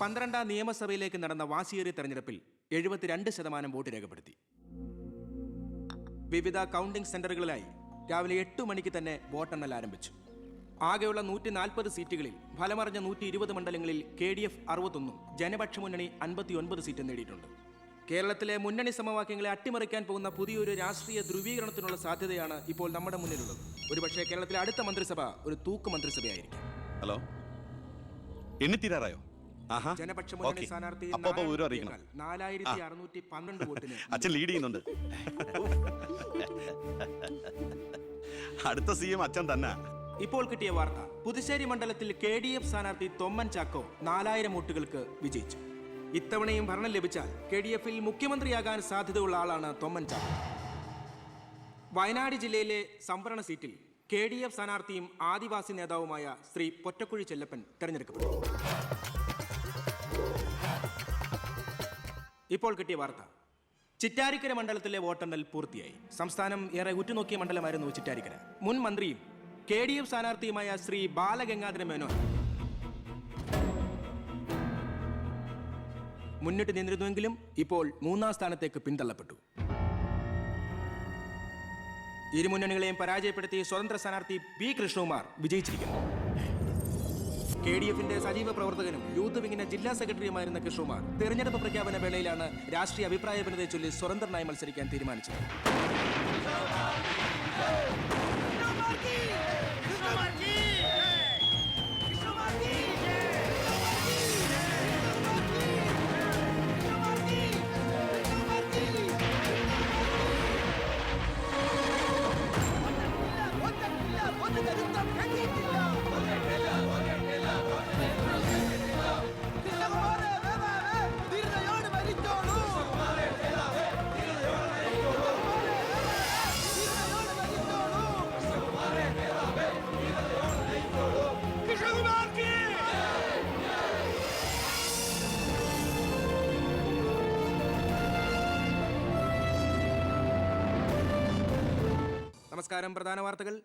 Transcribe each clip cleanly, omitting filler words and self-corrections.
12ാം നിയമസഭയിലേക്ക് നടന്ന വാശിയേറിയ തെരഞ്ഞെടുപ്പിൽ 72% വോട്ട് രേഖപ്പെടുത്തി. വിവിധ കൗണ്ടിംഗ് സെന്ററുകളിലായി രാവിലെ 8 മണിക്ക് തന്നെ വോട്ടെണ്ണൽ ആരംഭിച്ചു. ആകെയുള്ള 140 സീറ്റുകളിൽ ഫലമറിഞ്ഞ 120 മണ്ഡലങ്ങളിൽ KDF 61, ജനപക്ഷ മുന്നണി 59 സീറ്റ് നേടിയിട്ടുണ്ട്. കേരളത്തിലെ മുന്നണി സമവാക്യങ്ങളെ അട്ടിമറിക്കാൻ പോകുന്ന പുതിയൊരു രാഷ്ട്രീയ ധ്രുവീകരണത്തിനുള്ള സാധ്യതയാണ് ഇപ്പോൾ നമ്മുടെ മുന്നിലുള്ളത്. ഒരുപക്ഷെ കേരളത്തിലെ അടുത്ത മന്ത്രിസഭ ഒരു തൂക്ക് മന്ത്രിസഭയായിരിക്കും. ഹലോ, എണ്ണിത്തീരാറായോ? ജനപക്ഷ മുന്നണി സ്ഥാനാർത്ഥി 4612 വോട്ടിന് അച്ഛൻ ലീഡ് ചെയ്യുന്നുണ്ട്. അടുത്ത CM അച്ഛൻ തന്നെ. ഇപ്പോൾ കിട്ടിയ വാർത്ത, പുതുശ്ശേരി മണ്ഡലത്തിൽ KDF സ്ഥാനാർത്ഥി തൊമ്മൻ ചാക്കോ 4000 വോട്ടുകൾക്ക് വിജയിച്ചു. ഇത്തവണയും ഭരണം ലഭിച്ചാൽ KDF-ൽ മുഖ്യമന്ത്രിയാകാൻ സാധ്യതയുള്ള ആളാണ് തൊമ്മൻ ചാക്കോ. വയനാട് ജില്ലയിലെ സംവരണ സീറ്റിൽ KDF സ്ഥാനാർത്ഥിയും ആദിവാസി നേതാവുമായ ശ്രീ പൊറ്റക്കുഴി ചെല്ലപ്പൻ തെരഞ്ഞെടുക്കപ്പെട്ടു. ഇപ്പോൾ കിട്ടിയ വാർത്ത, ചിറ്റാരിക്കര മണ്ഡലത്തിലെ വോട്ടെണ്ണൽ പൂർത്തിയായി. സംസ്ഥാനം ഏറെ ഉറ്റുനോക്കിയ മണ്ഡലമായിരുന്നു ചിറ്റാരിക്കര. മുൻ മന്ത്രിയും KDF സ്ഥാനാർത്ഥിയുമായ ശ്രീ ബാലഗംഗാധര മേനോൻ മുന്നിട്ട് നിന്നിരുന്നുവെങ്കിലും ഇപ്പോൾ 3ാം സ്ഥാനത്തേക്ക് പിന്തള്ളപ്പെട്ടു. ഇരു മുന്നണികളെയും പരാജയപ്പെടുത്തി സ്വതന്ത്ര സ്ഥാനാർത്ഥി P. കൃഷ്ണകുമാർ വിജയിച്ചിരിക്കുന്നു. KDF-ന്റെ സജീവ പ്രവർത്തകനും യൂത്ത് വിങ്ങിന്റെ ജില്ലാ സെക്രട്ടറിയുമായിരുന്ന കൃഷ്ണകുമാർ തെരഞ്ഞെടുപ്പ് പ്രഖ്യാപന വേളയിലാണ് രാഷ്ട്രീയ അഭിപ്രായ ഭിന്നതയെ ചൊല്ലി സ്വതന്ത്രനായി മത്സരിക്കാൻ തീരുമാനിച്ചത്. നമസ്കാരം. പ്രധാന വാർത്തകൾ.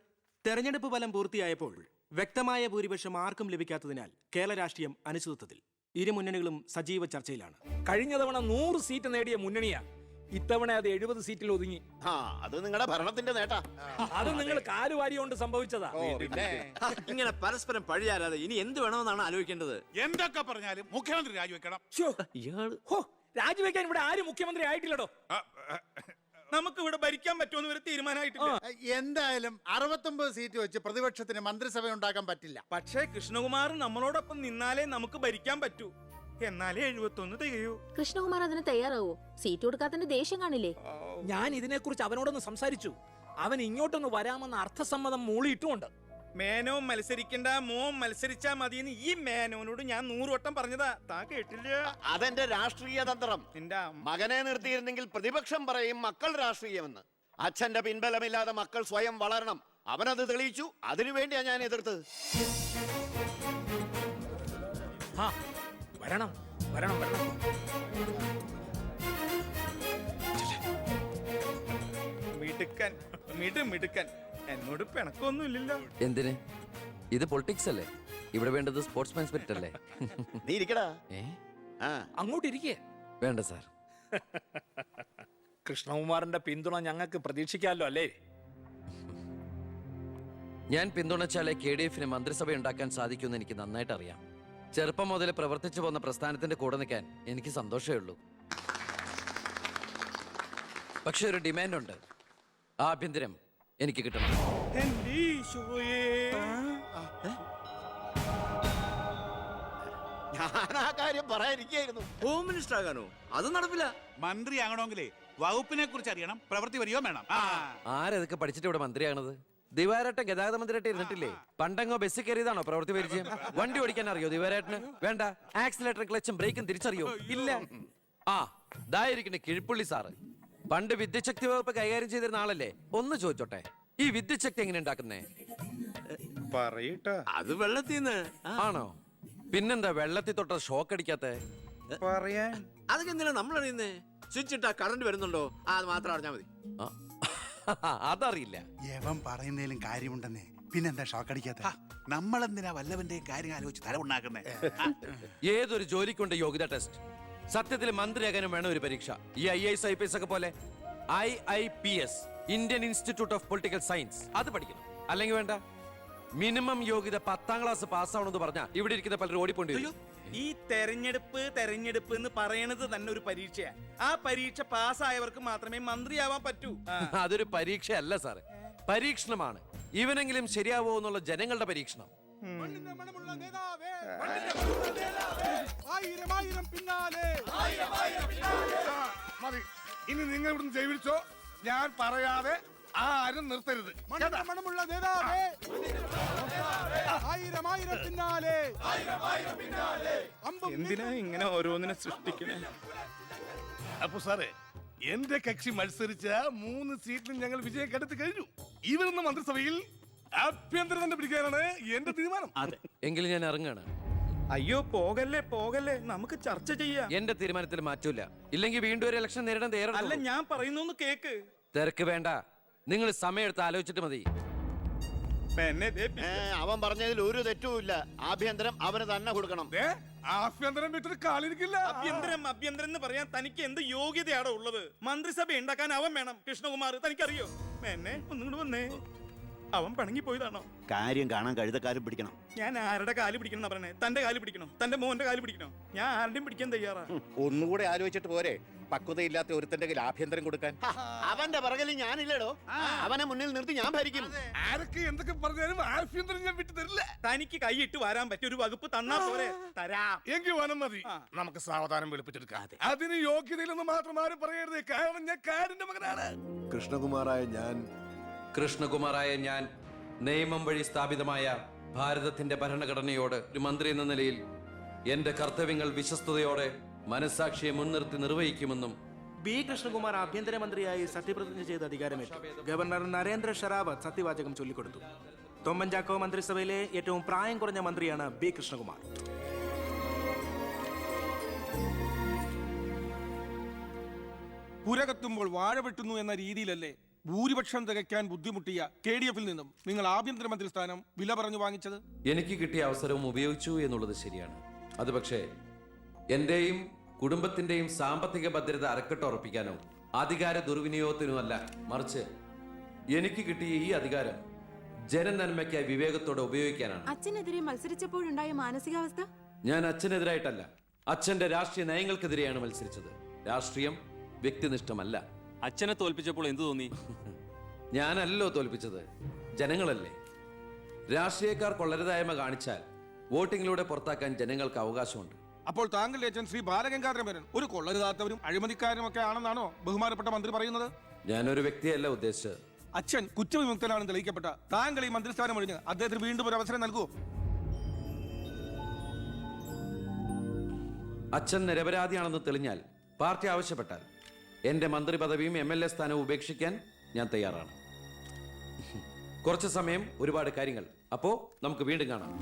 തെരഞ്ഞെടുപ്പ് ഫലം പൂർത്തിയായപ്പോൾ വ്യക്തമായ ഭൂരിപക്ഷം ആർക്കും ലഭിക്കാത്തതിനാൽ കേരള രാഷ്ട്രീയം അനിശ്ചിതത്വത്തിൽ. ഇരു മുന്നണികളും സജീവ ചർച്ചയിലാണ്. കഴിഞ്ഞ തവണ 100 സീറ്റ് നേടിയ മുന്നണിയാ, ഇത്തവണ അത് 70 സീറ്റിൽ ഒതുങ്ങി. അത് നിങ്ങളുടെ ഭരണത്തിന്റെ നേട്ടാ. അത് നിങ്ങൾ കാലുവാരി കൊണ്ട് സംഭവിച്ചതാ. ഇങ്ങനെ പരസ്പരം പഴിയാരാതെ ഇനി എന്ത് വേണമെന്നാണ് ആലോചിക്കേണ്ടത്. എന്തൊക്കെ പറഞ്ഞാലും മുഖ്യമന്ത്രി രാജിവെക്കണം. രാജിവെക്കാൻ ഇവിടെ ആരും മുഖ്യമന്ത്രി ആയിട്ടില്ലടോ. നമുക്ക് ഇവിടെ ഭരിക്കാൻ പറ്റുമെന്ന് ഒരു തീരുമാനമായിട്ടില്ല. എന്തായാലും 69 സീറ്റ് വെച്ച് പ്രതിപക്ഷത്തിന് മന്ത്രിസഭ ഉണ്ടാക്കാൻ പറ്റില്ല. പക്ഷേ കൃഷ്ണകുമാർ നമ്മളോടൊപ്പം നിന്നാലേ നമുക്ക് ഭരിക്കാൻ പറ്റൂ. എന്നാലേ 71 തികയൂ. കൃഷ്ണകുമാർ അതിന് തയ്യാറാവോ? സീറ്റ് കൊടുക്കാത്തതിന്റെ ദേഷ്യം കാണില്ലേ? ഞാൻ ഇതിനെക്കുറിച്ച് അവനോടൊന്ന് സംസാരിച്ചു. അവൻ ഇങ്ങോട്ടൊന്ന് വരാമെന്ന അർത്ഥസമ്മതം മൂളിയിട്ടുമുണ്ട്. മേനോൻ മത്സരിക്കണ്ട, മോൻ മത്സരിച്ചാ മതിയെന്ന് ഈ മേനോനോട് ഞാൻ 100 വട്ടം പറഞ്ഞതാ. താ കേട്ടില്ല. അതെന്റെ രാഷ്ട്രീയ തന്ത്രം. നിന്റെ മകനെ നിർത്തിയിരുന്നെങ്കിൽ പ്രതിപക്ഷം പറയും മക്കൾ രാഷ്ട്രീയമെന്ന്. അച്ഛന്റെ പിൻബലമില്ലാതെ മക്കൾ സ്വയം വളരണം. അവനത് തെളിയിച്ചു. അതിനുവേണ്ടിയാ ഞാൻ എതിർത്തത്. വരണം വരണം വരണം. മിടുക്കൻ മിടുക്കൻ. എന്നോട് പിണക്കൊന്നുമില്ലല്ലോ. എന്തിന്? ഇത് പൊളിറ്റിക്സ് അല്ലേ? ഇവിടെ വേണ്ടത് സ്പോർട്സ്മാൻ സ്പിരിറ്റ് അല്ലേ? നീ ഇരിക്കടാ. അങ്ങോട്ടിരിക്കേ. വേണ്ട സാർ. കൃഷ്ണകുമാറിന്റെ പിന്തുണ ഞങ്ങൾക്ക് പ്രതീക്ഷിക്കാമല്ലോ അല്ലേ? ഞാൻ പിന്തുണച്ചാലേ KDF-ന് മന്ത്രിസഭ ഉണ്ടാക്കാൻ സാധിക്കുമെന്ന് എനിക്ക് നന്നായിട്ട് അറിയാം. ചെറുപ്പം മുതൽ പ്രവർത്തിച്ചു പോന്ന പ്രസ്ഥാനത്തിന്റെ കൂടെ നിൽക്കാൻ എനിക്ക് സന്തോഷമേ ഉള്ളൂ. പക്ഷെ ഒരു ഡിമാൻഡ് ഉണ്ട്. ആഭ്യന്തരം എനിക്ക് കിട്ടണം. ഞാൻ ആ കാര്യം പറയാനിരിക്കായിരുന്നു. Home minister ആകാനോ? അത് നടപ്പില്ല. മന്ത്രി ആകണമെങ്കിലേ വകുപ്പിനെ കുറിച്ച് അറിയണം, പ്രവൃത്തി വരികയോ വേണം. ആരതൊക്കെ പഠിച്ചിട്ട് ഇവിടെ മന്ത്രിയാണത്? ദിവാരേട്ടൻ ഗതാഗത മന്ത്രിയായിട്ട് ഇരുന്നിട്ടില്ലേ? പണ്ടങ്ങോ ബസ്സിൽ കയറിയതാണോ പ്രവൃത്തി പരിചയം? വണ്ടി ഓടിക്കാൻ അറിയോ ദിവാരേട്ടന്? വേണ്ട. ആക്സിലേറ്റർ, ക്ലച്ചും ബ്രേക്കും തിരിച്ചറിയോ? ഇല്ല. ഇതായിരിക്കണേ കിഴിപ്പുള്ളി സാറ്. പണ്ട് വിദ്യുച്ഛക്തി വകുപ്പ് കൈകാര്യം ചെയ്തിരുന്ന ആളല്ലേ? ഒന്ന് ചോദിച്ചോട്ടെ, ഈ വിദ്യുച്ഛക്തി എങ്ങനെ ഉണ്ടാക്കുന്നേ? അത് വെള്ളത്തിന്ന്. ആണോ? പിന്നെന്താ വെള്ളത്തിൽ തൊട്ട ഷോക്ക് അടിക്കാത്ത? അതൊക്കെ എന്തിനാ നമ്മൾ അറിയുന്നേ? സ്വിച്ച് ഇട്ടാ കറണ്ട് വരുന്നുണ്ടോ? അത് മാത്രം അറിഞ്ഞാ മതി. അതറിയില്ല. യവൻ പറയുന്നതിലും കാര്യമുണ്ടെന്നേ. പിന്നെന്താ ഷോക്ക് അടിക്കാത്ത? നമ്മളെന്തിനാ വല്ലവന്റെയും കാര്യം ആലോചിച്ച് തല ഉണ്ടാക്കുന്നേ? ഏതൊരു ജോലിക്കുണ്ട് യോഗ്യത ടെസ്റ്റ്. സത്യത്തിൽ മന്ത്രിയാകാനും വേണം ഒരു പരീക്ഷ. ഈ IAS IPS ഒക്കെ പോലെ IIPS, Indian institute of political science, അത് പഠിക്കണം. അല്ലെങ്കിൽ വേണ്ട. മിനിമം യോഗ്യത 10ാം ക്ലാസ് പാസ്സാവണമെന്ന് പറഞ്ഞാൽ ഇവിടെ ഇരിക്കുന്ന പലരും ഓടിപ്പോണ്ടി വരും. ഈ തെരഞ്ഞെടുപ്പ് എന്ന് പറയണത് തന്നെ ഒരു പരീക്ഷയാ. ആ പരീക്ഷ പാസ്സായവർക്ക് മാത്രമേ മന്ത്രിയാവാൻ പറ്റൂ. അതൊരു പരീക്ഷയല്ല സാറേ, പരീക്ഷണമാണ്. ഇവനെങ്കിലും ശരിയാവോ എന്നുള്ള ജനങ്ങളുടെ പരീക്ഷണം. മതി, ഇനി നിങ്ങൾ ഇവിടുന്ന് ജൈവിച്ചോ. ഞാൻ പറയാതെ ആരും നിർത്തരുത്. മണമുള്ള നേതാവേ, ആയിരം ആയിരം പിന്നാലെ. എന്തിനാ ഇങ്ങനെ ഓരോന്നിനെ സൃഷ്ടിക്കണേ? അപ്പൊ സാറേ, എന്റെ കക്ഷി മത്സരിച്ച 3 സീറ്റിലും ഞങ്ങൾ വിജയം കണ്ടെത്തി കഴിഞ്ഞു. ഇവരുന്ന മന്ത്രിസഭയിൽ ആഭ്യന്തരം തന്നെ പിടിക്കാനാണ് എന്റെ തീരുമാനം. എങ്കിലും ഞാൻ ഇറങ്ങാണ്. അയ്യോ പോകല്ലേ, നമുക്ക് ചർച്ച ചെയ്യാം. എന്റെ തീരുമാനത്തിൽ മാറ്റൂല. ഇല്ലെങ്കിൽ വീണ്ടും ഒരു ഇലക്ഷൻ നേരിടാൻ അല്ല, തയ്യാറല്ല. ഞാൻ പറയുന്നു കേക്ക്. തിരക്ക് വേണ്ട, നിങ്ങൾ സമയമെടുത്ത് ആലോചിച്ചിട്ട് മതി. അവൻ പറഞ്ഞതിൽ ഒരു തെറ്റുമില്ല. ആഭ്യന്തരം അവന് തന്നെ കൊടുക്കണം. ആഭ്യന്തരം വിട്ടിട്ട് കാലിരിക്കില്ല. അഭ്യന്തരം എന്ന് പറയാൻ തനിക്ക് എന്ത് യോഗ്യതയാണോ ഉള്ളത്? മന്ത്രിസഭ ഉണ്ടാക്കാൻ അവൻ വേണം. കൃഷ്ണകുമാർ തനിക്കറിയോ? എന്നെ ഒന്നുകൂടെ വന്നേ. അവൻ പണങ്ങി പോയതാണോ? കാര്യം കാണാൻ കഴുതക്കാരും പിടിക്കണം. ഞാൻ ആരുടെ കാല് പിടിക്കണം പറഞ്ഞേ? തന്റെ കാല് പിടിക്കണോ? തന്റെ മോന്റെ കാല് പിടിക്കണോ? ഞാൻ ആരുടെയും പിടിക്കാൻ തയ്യാറാ. ഒന്നുകൂടെ ആലോചിച്ചിട്ട് പോരെ പക്വതയില്ലാത്ത ഒരുത്തന്റെ കയ്യിൽ ആഭ്യന്തരം കൊടുക്കാൻ. അവന്റെ പിറകിൽ ഞാനില്ലടോ. അവനെ മുന്നിൽ നിർത്തി ഞാൻ ഭരിക്കും. ആരൊക്കെ എന്തൊക്കെ പറഞ്ഞാലും ആഭ്യന്തരം ഞാൻ വിട്ടു തരില്ല. തനിക്ക് കൈയിട്ട് വരാൻ പറ്റിയ ഒരു വകുപ്പ് തന്നാ പോരെ? തരാം. എങ്കിൽ വനം മതി. നമുക്ക് സാവധാനം വെളുപ്പിച്ചെടുക്കാം. അതിന് യോഗ്യതയിലൊന്നും മാത്രം ആരും പറയരുത്. കാരണം ഞാൻ കാടിന്റെ മകനാണ്. കൃഷ്ണകുമാറായ ഞാൻ നിയമം വഴി സ്ഥാപിതമായ ഭാരതത്തിന്റെ ഭരണഘടനയോട് ഒരു മന്ത്രി എന്ന നിലയിൽ എന്റെ കർത്തവ്യങ്ങൾ വിശ്വസ്തയോടെ മനസാക്ഷിയെ മുൻനിർത്തി നിർവഹിക്കുമെന്നും ബി കൃഷ്ണകുമാർ ആഭ്യന്തരമന്ത്രിയായി സത്യപ്രതിജ്ഞ ചെയ്ത് അധികാരമേറ്റു. ഗവർണർ നരേന്ദ്ര ഷെറാവത്ത് സത്യവാചകം ചൊല്ലിക്കൊടുത്തു. തൊമ്മൻ ചാക്കോ മന്ത്രിസഭയിലെ ഏറ്റവും പ്രായം കുറഞ്ഞ മന്ത്രിയാണ് ബി കൃഷ്ണകുമാർ. പുര കത്തുമ്പോൾ വാഴ വെട്ടുന്നു എന്ന രീതിയിലല്ലേ ഭൂരിപക്ഷം തികയ്ക്കാൻ ബുദ്ധിമുട്ടിയ KDF-ൽ നിന്നും നിങ്ങൾ ആഭ്യന്തരമന്ത്രി സ്ഥാനം വില പറഞ്ഞു വാങ്ങിച്ചത്? എനിക്ക് കിട്ടിയ അവസരവും ഉപയോഗിച്ചു എന്നുള്ളത് ശരിയാണ്. അത് പക്ഷേ എന്റെയും കുടുംബത്തിന്റെയും സാമ്പത്തിക ഭദ്രത അരക്കെട്ട് ഉറപ്പിക്കാനോ അധികാര ദുർവിനിയോഗത്തിനോ അല്ല, മറിച്ച് എനിക്ക് കിട്ടിയ ഈ അധികാരം ജനനന്മയ്ക്കായി വിവേകത്തോടെ ഉപയോഗിക്കാനാണ്. അച്ഛനെതിരെ മത്സരിച്ചപ്പോഴുണ്ടായ മാനസികാവസ്ഥ? ഞാൻ അച്ഛനെതിരായിട്ടല്ല, അച്ഛന്റെ രാഷ്ട്രീയ നയങ്ങൾക്കെതിരെയാണ് മത്സരിച്ചത്. രാഷ്ട്രീയം വ്യക്തിനിഷ്ഠമല്ല. അച്ഛനെ തോൽപ്പിച്ചപ്പോൾ എന്തു തോന്നി? ഞാനല്ലോ തോൽപ്പിച്ചത്, ജനങ്ങളല്ലേ. രാഷ്ട്രീയക്കാർ കൊള്ളരുതായ്മ കാണിച്ചാൽ വോട്ടിങ്ങിലൂടെ പുറത്താക്കാൻ ജനങ്ങൾക്ക് അവകാശമുണ്ട്. അപ്പോൾ താങ്കളുടെ അച്ഛൻ ശ്രീ ബാലഗംഗാധരൻ ഒരു കൊള്ളരുതാത്തവരും അഴിമതിക്കാരും ഒക്കെ ആണെന്നാണോ ബഹുമാനപ്പെട്ട മന്ത്രി പറയുന്നത്? ഞാനൊരു വ്യക്തിയല്ല ഉദ്ദേശിച്ചത്. അച്ഛൻ കുറ്റവിമുക്തനാണെന്ന് തെളിയിക്കപ്പെട്ട താങ്കൾ ഈ മന്ത്രിസ്ഥാനം ഒഴിഞ്ഞ് അദ്ദേഹത്തിന് വീണ്ടും ഒരു അവസരം നൽകുമോ? അച്ഛൻ നിരപരാധിയാണെന്ന് തെളിഞ്ഞാൽ, പാർട്ടി ആവശ്യപ്പെട്ടാൽ എന്റെ മന്ത്രി പദവിയും MLA സ്ഥാനവും ഉപേക്ഷിക്കാൻ ഞാൻ തയ്യാറാണ്. കുറച്ച് സമയം, ഒരുപാട് കാര്യങ്ങൾ. അപ്പോ നമുക്ക് വീണ്ടും കാണാം.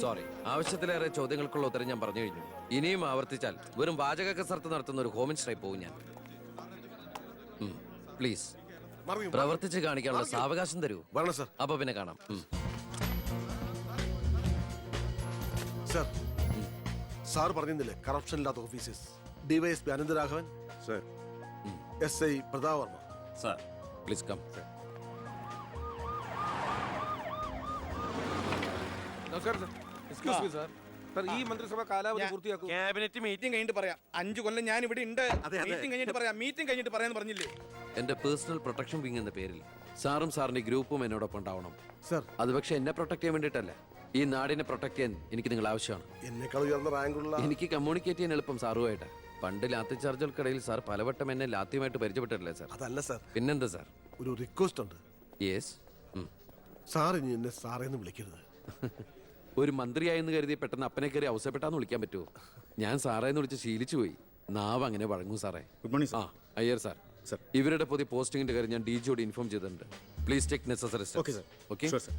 സോറി, ആവശ്യത്തിലേറെ ചോദ്യങ്ങൾക്കുള്ള ഉത്തരം ഞാൻ പറഞ്ഞു കഴിഞ്ഞു. ഇനിയും ആവർത്തിച്ചാൽ വെറും വാചക കസർത്ത് നടത്തുന്ന ഒരു ഹോം മിനിസ്റ്ററായി പോകും ഞാൻ. പ്ലീസ് പ്രവർത്തിച്ച് കാണിക്കാനുള്ള സാവകാശം തരൂ. അപ്പൊ പിന്നെ കാണാം. സാർ പറഞ്ഞില്ലേ കറപ്ഷൻ ഇല്ലാത്ത officers? DYSP Anantharaghavan, SI Prathap Varma. Sir please come. നമസ്കാരം sir. Excuse me sir. Sir, ഈ മന്ത്രിസഭ കാലാവധി പൂർത്തിയാക്കൂ. ക്യാബിനറ്റ് മീറ്റിംഗ് കഴിഞ്ഞിട്ട് പറയാം. 5 കൊല്ലം ഞാൻ ഇവിടെ ഉണ്ട്. മീറ്റിംഗ് കഴിഞ്ഞിട്ട് പറയാന്ന് പറഞ്ഞില്ലേ? എന്റെ പേഴ്സണൽ പ്രൊട്ടക്ഷൻ വിങ് എന്ന പേരിൽ സാറും സാറിന്റെ ഗ്രൂപ്പും എന്നോടൊപ്പം ഉണ്ടാവണം സർ. അത് പക്ഷെ എന്നെ പ്രൊട്ടക്ട് ചെയ്യാൻ വേണ്ടിയിട്ടല്ല, ഈ നാടിനെ പ്രൊട്ടക്ട് ചെയ്യാൻ എനിക്ക് നിങ്ങൾ ആവശ്യമാണ്. എന്നെക്കാൾ ഉയർന്ന റാങ്കുള്ള എനിക്ക് കമ്മ്യൂണിക്കേറ്റ് ചെയ്യാൻ എളുപ്പം സാറുമായിട്ട്. പണ്ട് ലാത്തി ചാർജുകൾക്കിടയിൽ സാർ പലവട്ടം എന്നെ ലാത്തിയുമായിട്ട് പരിചയപ്പെട്ടിട്ടില്ലേ സാർ? അതല്ല സർ, പിന്നെന്താ സാർ? ഒരു റിക്വസ്റ്റ് ഉണ്ട്. യെസ്. സാർ ഇനി എന്നെ സാറേന്ന് വിളിക്കരുത്. ഒരു മന്ത്രിയായെന്ന് കരുതി പെട്ടെന്ന് അപ്പനെ കയറി അവസരപ്പെട്ടാന്ന് വിളിക്കാൻ പറ്റുമോ? ഞാൻ സാറേ എന്ന് വിളിച്ച് ശീലിച്ചു പോയി. നാവ് അങ്ങനെ വഴങ്ങും സാറേ. ഗുഡ് മോർണിംഗ് ആ അയ്യർ സാർ, സർ. ഇവരുടെ പുതിയ പോസ്റ്റിംഗിന്റെ കാര്യം ഞാൻ DG-യോട് ഇൻഫോം ചെയ്തിട്ടുണ്ട്. Please take necessary steps. Okay, sir. Okay. Sure, sir.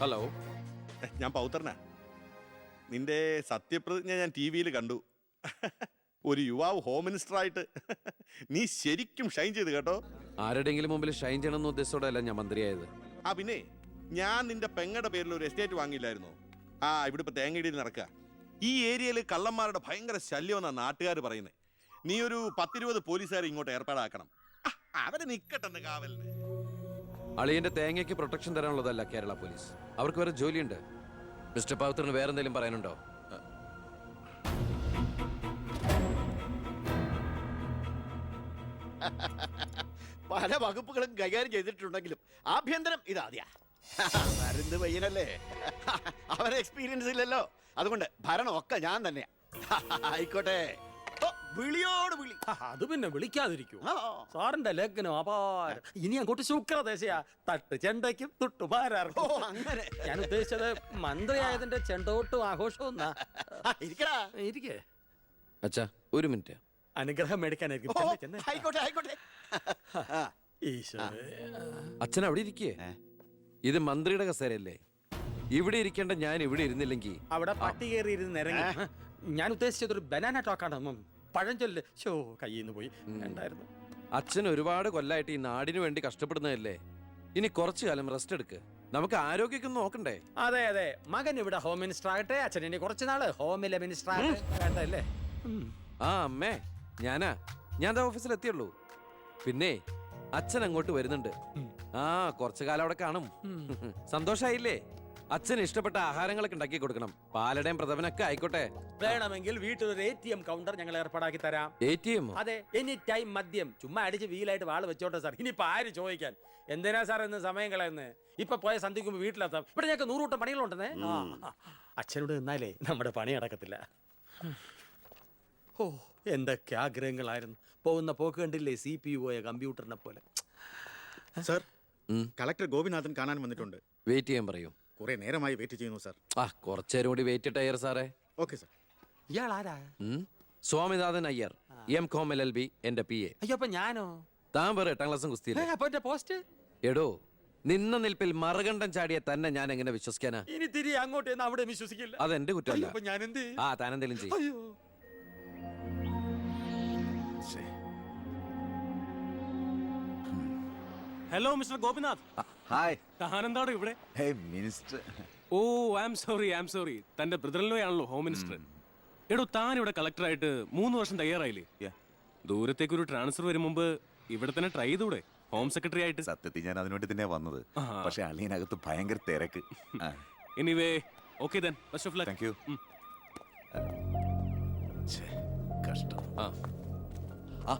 Hello. ഞാൻ പൗത്രനാ. നിന്റെ സത്യപ്രതിജ്ഞ ഞാൻ TV-യിൽ കണ്ടു. ഒരു യുവാവ് ഹോം മിനിസ്റ്ററായിട്ട് നീ ശരിക്കും ഷൈൻ ചെയ്ത് കേട്ടോ. ആരുടെയെങ്കിലും മുമ്പിൽ ഷൈൻ ചെയ്യണമെന്ന ഉദ്ദേശത്തോടെ ഞാൻ മന്ത്രിയായത്. ആ പിന്നെ ഞാൻ നിന്റെ പെങ്ങടെ പേരിൽ ഒരു എസ്റ്റേറ്റ് വാങ്ങിയില്ലായിരുന്നോ? ആ ഇവിടെ ഇപ്പൊ തേങ്ങയിടിയിൽ നടക്കുക. ഈ ഏരിയയിൽ കള്ളന്മാരുടെ ഭയങ്കര ശല്യമെന്നാണ് നാട്ടുകാർ പറയുന്നത്. നീ ഒരു 10-20 പോലീസുകാരെ ഇങ്ങോട്ട് ഏർപ്പാടാക്കണം. അവരെ നിക്കട്ടെ കാവലിന്. അളിയന്റെ തേങ്ങയ്ക്ക് പ്രൊട്ടക്ഷൻ തരാനുള്ളതല്ല കേരള പോലീസ്. അവർക്ക് വേറെ ജോലിയുണ്ട്. മിസ്റ്റർ പൗത്രന് വേറെ എന്തെങ്കിലും പറയാനുണ്ടോ? പല വകുപ്പുകളും കൈകാര്യം ചെയ്തിട്ടുണ്ടെങ്കിലും ആഭ്യന്തരം ഇതാദ്യാ. മരുന്ന് പയ്യനല്ലേ, അവന് എക്സ്പീരിയൻസ് ഇല്ലല്ലോ. അതുകൊണ്ട് ഭരണമൊക്കെ ഞാൻ തന്നെയാ. ആയിക്കോട്ടെ. ഓ, വിളിയോട് വിളി. അത് പിന്നെ വിളിക്കാതിരിക്കൂ. ആ. സാറിന്റെ ലഗ്നം അപാര. ഇനി അങ്ങോട്ട് ശുക്രദേശയാ. തട്ട് ചെണ്ടയ്ക്കും ഓ, തുട്ടുപാരാർക്കും. അങ്ങനെ. ഞാൻ ഉദ്ദേശിച്ചത് മന്ത്രിയായതിന്റെ ചെണ്ടോട്ടും ആഘോഷവും എന്നാ. ഇരിക്കടാ. ഇരിക്കേ. അച്ഛാ ഒരു മിനിറ്റ്. അനുഗ്രഹം മേടിക്കാനായിരിക്കും. ഓ, ചെന്ന് ചെന്ന്. ആയിക്കോട്ടെ ആയിക്കോട്ടെ. ആ. ഈശോയെ. അച്ഛൻ അവിടെ ഇരിക്കേ. ഇത് മന്ത്രിയുടെ കസേരയല്ലേ. ഇവിടെ ഇരിക്കേണ്ട ഞാൻ ഇവിടെ ഇരുന്നില്ലെങ്കിൽ അവിടെ പട്ടി കയറി ഇരുന്ന് ഇറങ്ങി. ഞാൻ ഉദ്ദേശിച്ചത് ഒരു ബനാന ടോക്കാണ്. പഴഞ്ചൊല്ല് ഷോ കയ്യിൽ നിന്ന് പോയി ഉണ്ടായിരുന്നു. അച്ഛൻ ഒരുപാട് കൊല്ലായിട്ട് ഈ നാടിനു വേണ്ടി കഷ്ടപ്പെടുന്നതല്ലേ. ഇനി കുറച്ചു കാലം റെസ്റ്റ് എടുക്ക്. നമുക്ക് ആരോഗ്യമൊക്കെ നോക്കണ്ടേ? അതെ അതെ, മകൻ ഇവിടെ ഹോം മിനിസ്റ്റർ ആകട്ടെ, അച്ഛൻ ഇനി കുറച്ച് നാള് ഹോമിലെ മിനിസ്റ്റർ ആകട്ടെ. വേണ്ടല്ലേ? ആ അമ്മേ, ഞാൻ ഓഫീസിൽ എത്തിയുള്ളൂ. പിന്നെ അച്ഛൻ അങ്ങോട്ട് വരുന്നുണ്ട്. ആ കുറച്ചു കാലം അവിടെ കാണും. സന്തോഷായില്ലേ? അച്ഛന് ഇഷ്ടപ്പെട്ട ആഹാരങ്ങളൊക്കെ ഉണ്ടാക്കി കൊടുക്കണം. പാലടയും പ്രഥമനൊക്കെ ആയിക്കോട്ടെ. വേണമെങ്കിൽ വീട്ടിൽ ഒരു ATM കൗണ്ടർ ഞങ്ങൾ ഏർപ്പാടാക്കി തരാം. ATM? അതെ, എനി ടൈം മദ്യം ചുമ്മാ അടിച്ച് വീലായിട്ട് വാള് വെച്ചോട്ടെ സാർ. ഇനിയിപ്പോ ആര് ചോദിക്കാൻ? എന്തിനാ സാർ എന്ന് സമയം കളയുന്നത്? ഇപ്പൊ പോയ സന്ധിക്കുമ്പോ വീട്ടിലെത്താം. ഇവിടെ ഞങ്ങൾക്ക് 100 കൂട്ടം പണികളുണ്ടെന്നേ. അച്ഛനോട് നിന്നാലേ നമ്മുടെ പണി നടക്കത്തില്ല. ഓ, എന്തൊക്കെ ആഗ്രഹങ്ങളായിരുന്നു. പോകുന്ന പോക്ക് കണ്ടില്ലേ, CPU കമ്പ്യൂട്ടറിനെ പോലെ. സർ, കളക്ടർ ഗോപിനാഥൻ കാണാൻ വന്നിട്ടുണ്ട്. വെയിറ്റ് ചെയ്യാൻ പറയൂ. കുറെ നേരമായി വെയിറ്റ് ചെയ്യുന്നു സർ. ആ കുറച്ചേരം കൂടി വെയിറ്റ് ഇട്ടയ്യർ സാറേ. Okay sir. ഇയാൾ ആരാ? സ്വാമിനാഥൻ അയ്യർ, M.Com LLB, എന്റെ PA. അയ്യോ, അപ്പൊ ഞാനോ? താൻ വേറെ 8ാം ക്ലാസ്സും കുസ്തിയില്ല. അപ്പൊ എന്റെ പോസ്റ്റ്? എടോ, നിന്ന നിൽപ്പിൽ മറുകണ്ഠം ചാടിയ തന്നെ ഞാൻ എങ്ങനെ വിശ്വസിക്കാനാ? ഇനി തിരികെ അങ്ങോട്ട് ചെന്ന് അവിടെ വിശ്വസിക്കില്ല. അതെന്റെ കുറ്റമല്ല. അപ്പൊ ഞാൻ എന്ത് ചെയ്യും? ആ താനെന്തെങ്കിലും ചെയ്യും. അയ്യോ. Hello mister Gopinath. ഹായ്. താനെന്താണ് ഇവിടെ? Hey minister. Oh I am sorry. തന്റെ ബ്രദറിലോ ആണല്ലോ ഹോം മിനിസ്റ്റർ. എടോ, താൻ ഇവിടെ കളക്ടറായിട്ട് 3 വർഷം തയ്യാറായില്ലേ? ദൂരത്തേക്ക് ഒരു ട്രാൻസ്ഫർ വരും മുമ്പ് ഇവിടെ തന്നെ ട്രൈ ചെയ്തൂടെ ഹോം സെക്രട്ടറി ആയിട്ട്? സത്യത്തിൽ ഞാൻ അതിനുവേണ്ടി തന്നെ വന്നത്. പക്ഷെ അളിയനകത്ത് ഭയങ്കര തിരക്ക്. Anyway okay then, best of luck. Thank you. കഷ്ടം. ആ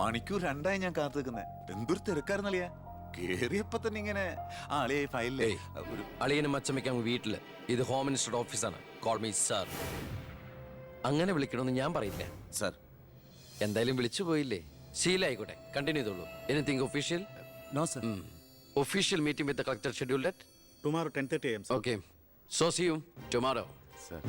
മണിക്കൂർ 2 ഞാൻ കാത്തു നിൽക്കുന്നേ. എന്തൊരു തിരക്കായിരുന്നളിയാ. കേറിയപ്പോ തന്നെ ഇങ്ങനെ അളിയെ ഫയലിലേ ഒരു അളിയനും അച്ചമ്മയ്ക്കും വീട്ടില്. ഇത് ഹോം മിനിസ്റ്ററുടെ ഓഫീസാണ്. Call me sir. അങ്ങനെ വിളിക്കണമെന്ന് ഞാൻ പറയില്ല. സർ. എന്തായാലും വിളിച്ചു പോയില്ലേ, ശീലായിക്കോട്ടെ. കണ്ടിന്യൂ ചെയ്തോളൂ. Anything official? No sir. Official meeting with the collector scheduled at tomorrow 10:30 AM. Okay. So see you tomorrow. Sir.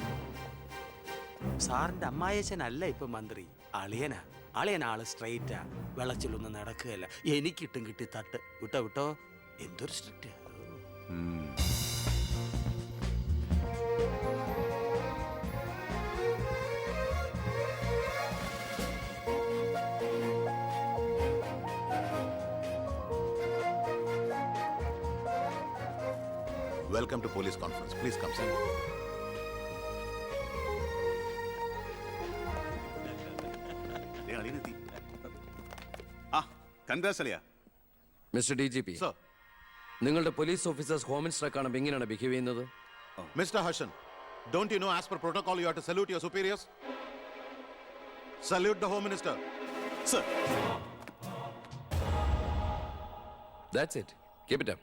സാറിന്റെ അമ്മായച്ചനല്ല ഇപ്പൊ മന്ത്രി, അളിയനാ. അളിയനാള് സ്ട്രെയിറ്റാ, വെള്ളച്ചിലൊന്നും നടക്കുകയല്ല. എനിക്കിട്ടും കിട്ടി തട്ട്. വിട്ടോ എന്തൊരു strict. Welcome to police conference. Please come sir. Mister DGP, നിങ്ങളുടെ പോലീസ് ഓഫീസേഴ്സ് ഹോം മിനിസ്റ്ററെ കാണുമ്പോൾ എങ്ങനെയാണ് ബിഹേവ് ചെയ്യുന്നത്? Mr. Harshan, don't you know as per protocol you have to salute your superiors? Salute the Home Minister. Sir. That's it. Keep it up.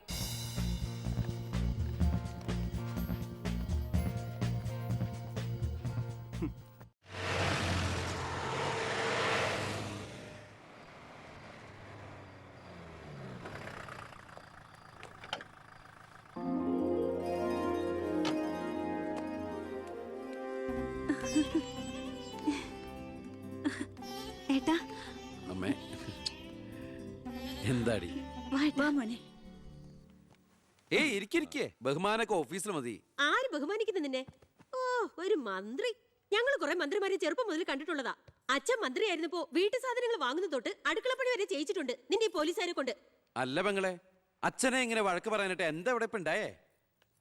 ഏട്ടാ അമ്മേ എന്താടി? വാ മോനെ. ഏയ് ഇരിക്കിരിക്കേ, ബഹുമാനൊക്കെ ഓഫീസിൽ മതി. ആര് ബഹുമാനിക്കുന്നു നിന്നെ? ഓ, ഒരു മന്ത്രി. ഞങ്ങൾ കുറെ മന്ത്രിമാരെ ചെറുപ്പം മുതൽ കണ്ടിട്ടുള്ളതാ. അച്ഛൻ മന്ത്രിയായിരുന്നപ്പോ വീട്ടു സാധനങ്ങൾ വാങ്ങുന്ന തൊട്ട് അടുക്കളപ്പണി വരെ ചെയ്യിച്ചിട്ടുണ്ട് നിന്റെ ഈ പോലീസുകാരെ കൊണ്ട്. അല്ല പെങ്ങളെ, അച്ഛനെ ഇങ്ങനെ വഴക്ക് പറയാനായിട്ട് എന്താ ഇവിടെ ഇപ്പൊ ഉണ്ടായേ?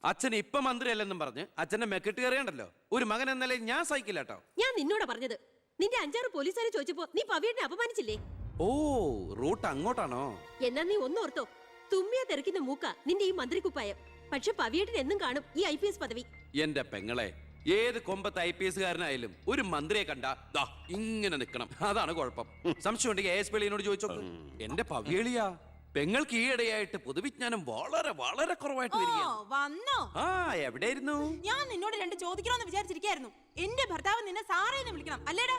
അച്ഛൻ ഇപ്പൊ മന്ത്രിയല്ലെന്നും പറഞ്ഞ് അച്ഛന്റെ മെക്കെട്ട് കയറിയണ്ടല്ലോ. ഒരു മകൻ എന്നല്ലേ ഞാൻ സഹിക്കില്ല കേട്ടോ. ഞാൻ നിന്നോടാ പറഞ്ഞത്. നിന്റെ 5-6 പോലീസുകാരെ ചോദിച്ചപ്പോ നീ പവിയനെ അപമാനിച്ചില്ലേ? ഓ, റൂട്ട് അങ്ങോട്ടാണോ? എന്നാ നീ ഒന്നോർത്തോ, തുമ്മിയാ തെറിക്കുന്ന മൂക്ക നിന്റെ ഈ മന്ത്രിക്കുപ്പായം. പക്ഷെ പവിയേട്ടൻ എന്നും കാണും ഈ IPS പദവി. എന്റെ പെങ്ങളെ, ഏത് കൊമ്പത്ത് IPS കാരനായാലും ഒരു മന്ത്രിയെ കണ്ടാ ദാ ഇങ്ങനെ നിക്കണം. അതാണ് കുഴപ്പം. സംശയം ഉണ്ടെങ്കിൽ AS പിള്ളിയോട് ചോദിച്ചോക്ക്. എന്റെ പവിയളിയാ, പെങ്ങൾക്ക് ഈയിടെയായിട്ട് പൊതുവിജ്ഞാനം വളരെ വളരെ കുറവായിട്ട് വരികയാണ്. വന്നോ? ആ, എവിടെയായിരുന്നു? ഞാൻ നിന്നോട് 2 ചോദിക്കണമെന്ന് വിചാരിച്ചിരിക്കായിരുന്നു. എന്റെ ഭർത്താവ് നിന്നെ സാറേന്ന് വിളിക്കണം അല്ലേടാ?